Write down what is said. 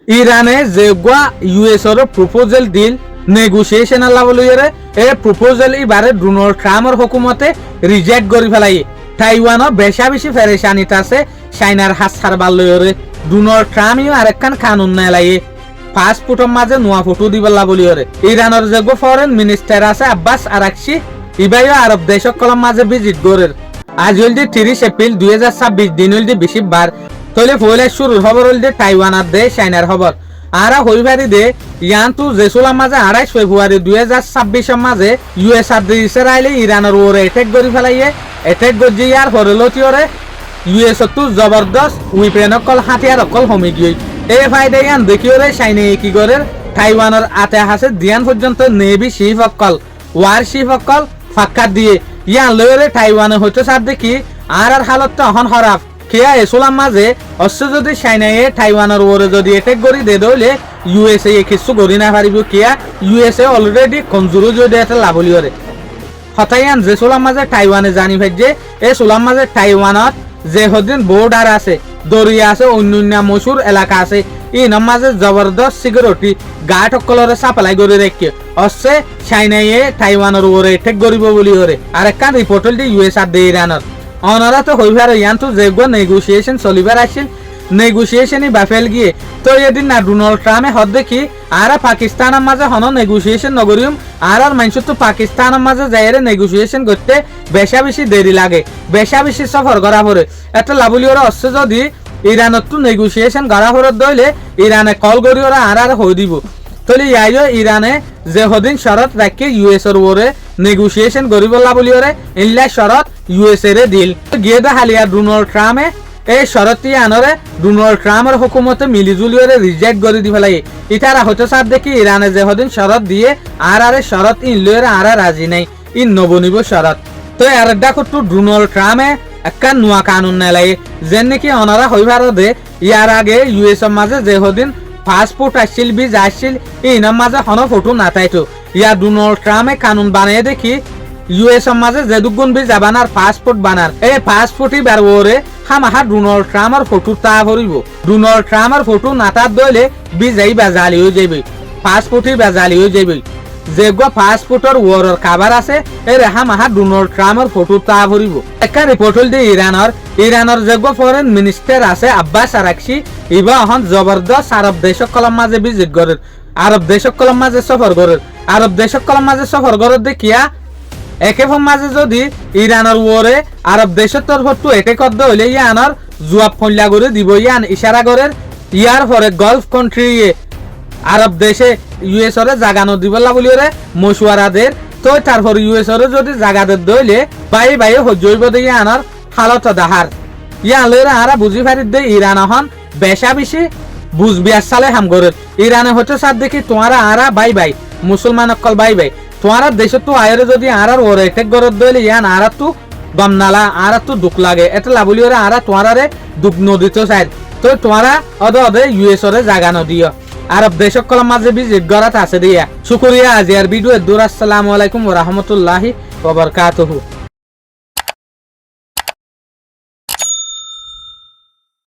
ইরানে যেগুয়া ইউএসর প্রপোজাল দিল নেগোসিয়েশন আলাবলিয়রে এ প্রপোজাল এবারে ডোনাল্ড ট্রাম্পর হুকুমতে রিজেক্ট করে ফেলাই তাইওয়ানও বেশা বেশি ফেরেশানিত আছে চাইনার হাত ছাড়বার লইরে ডোনাল্ড ট্রাম্পও আরেকখান কানুন নেলাইয়ে পাসপোর্টের মাঝে নোয়া ফটো দিবলা বলিয়রে ইরানের যেগো ফরেন মিনিস্টার আছে আব্বাস আরাকশি ইবাইও আরব দেশকলর মাঝে ভিজিট করের আজ হল যে 30 এপ্রিল 2026 দিন হল যে বেশি বার তলে ফলে শুরুর খবর হল যে তাইওয়ানার দে চাইনার খবর আরা হইবারি দে ইয়ান্তু জেসুলার মাঝে 28 ফেব্রুয়ারি 2026 এর মাঝে ইউএস আর ইসরায়েলে ইরানের ওরে অ্যাটাক করে ফেলাইয়ে অ্যাটাক গজি আর হরলতিওরে ইউএস তো জবরদস্ত উইপেন কল হাতিয়ার কল হমি গই এই ফাইদে ইয়ান দেখিওরে চাইনে কি করে তাইওয়ানের আতে হাসে দিয়ান পর্যন্ত নেভি শিপ অকল ওয়ার শিপ অকল ফাক্কা দিয়ে ইয়ান লয়রে তাইওয়ানে হইতো সার দেখি আর হালত তো অহন হরাফ কেয়া এসোলাম মাঝে অশ্ব যদি চাইনায়ে তাইওয়ানের ওরে যদি এটেক করি দে দইলে ইউএসএ কিছু করি না পারিব কেয়া ইউএসএ অলরেডি কনজুরু যদি এটা লাভলিওরে হতাইয়ান যে সোলাম মাঝে তাইওয়ানে জানি ভাইজে এই সোলাম মাঝে তাইওয়ানত যে হদিন বর্ডার আছে দরিয়া আছে অন্যান্য মশুর এলাকা আছে ইনার মাঝে জবরদস্ত সিকিউরিটি গার্ড সকলরে সাপ্লাই করে রেখে অশ্বে চাইনায়ে তাইওয়ানের ওরে এটেক করিব বলি ওরে আর একখান রিপোর্ট হল ইউএস আর দে ইরানত অনারা তো হইবার ইয়ান্তু যেগুলো নেগোসিয়েশন চলিবার আসছিল নেগোসিয়েশনই বাফেল গিয়ে তো এদিন না ডোনাল্ড ট্রাম্পে হদ দেখি আর পাকিস্তানের মাঝে হন নেগোসিয়েশন নগরিয়ম আর মানুষ তো পাকিস্তানের মাঝে যাইরে নেগোসিয়েশন করতে বেশা বেশি দেরি লাগে বেশা বেশি সফর করা পড়ে একটা লাভলি ওরা অস্ত্র যদি ইরানত তো নেগোসিয়েশন করা পড়ে দইলে ইরানে কল করি ওরা আর হয়ে দিব তাহলে ইয়াইও ইরানে যে হদিন শরত রাখে ইউএসএর ওরে নেগোসিয়েশন করিব লাভলি ওরে ইল্লা শরত ইউএসএ রে দিল গিয়ে দা হালিয়া ডোনাল্ড ট্রাম্পে এই শরতি আনরে ডোনাল্ড ট্রাম্পের হুকুমতে মিলিজুলিয়রে রিজেক্ট করে দি ফেলাই ইতারা হতে সার দেখি ইরানে যে হদিন শরত দিয়ে আর আরে শরত ইনলয়রে আর রাজি নাই ইন নবনিব শরত তো আর দেখো তো ডোনাল্ড ট্রাম্পে একটা নোয়া কানুন নেলাই যেন নাকি অনারা হইবার দে ইয়ার আগে ইউএস এর মাঝে যে হদিন পাসপোর্ট আসছিল বিজ আসছিল ইনার মাঝে হন ফটো না তাইতো ইয়া ডোনাল্ড ট্রাম্পে কানুন বানিয়ে দেখি ইউএস এর মাঝে যে দুগুণ বিজ বানার পাসপোর্ট বানার এই পাসপোর্টই বার ওরে হামাহা ডোনাল্ড ট্রাম্পের ফটো তা ভরিব ডোনাল্ড ট্রাম্পের ফটো না তার দইলে বিজাই বাজালি হয়ে যাবে পাসপোর্টই বাজালি হয়ে যাবে যেগুলো পাসপোর্টের ওয়ারের কাভার আছে এই হামাহা ডোনাল্ড ট্রাম্পের ফটো তা ভরিব একটা রিপোর্ট হল দিয়ে ইরানের যেগুলো ফরেন মিনিস্টার আছে আব্বাস আরাকশি ইবা এখন জবরদস্ত আরব দেশকলর মাঝে ভিজিট করে আরব দেশকলর মাঝে সফর করে আরব দেশকলর মাঝে সফর করে দেখিয়া একেফর মাঝে যদি ইরানের ওরে আরব দেশের তরফ এটে করতে হইলে ইয়ানোর জুয়াব ফল্লা করে দিব ইয়ান ইশারা করে ইয়ার পরে গলফ কান্ট্রি আরব দেশে ইউএস ওরে জাগানো দিবলা বলি ওরে মশুয়ারাদের তো তারপর ইউএস ওরে যদি জাগাদের দইলে বাই বাই হজইব দে ইয়ানোর হালত দাহার ইয়ান লইরা আরা বুঝি পারি দে ইরান হন বেশা বেশি বুঝবি সালে হাম করে ইরানে হতে সার দেখি তোমারা আরা বাই বাই মুসলমান অকল বাই বাই তোমার দেশে তো আয়ের যদি আর ওরে এটেক গরত দইলে ইয়ান আর তো গম নালা আর তো দুঃখ লাগে এটা লাভলি ওরে আর তোমারে দুঃখ নদীত চাই তো তোমারা অদে ইউএস ওরে জাগানো দিও আরব দেশকল মাঝে ভিজিট গরাত আছে দিয়া শুকরিয়া আজি আর ভিডিও দূর আসসালামু আলাইকুম ওয়া রাহমাতুল্লাহি ওয়া বারাকাতুহু।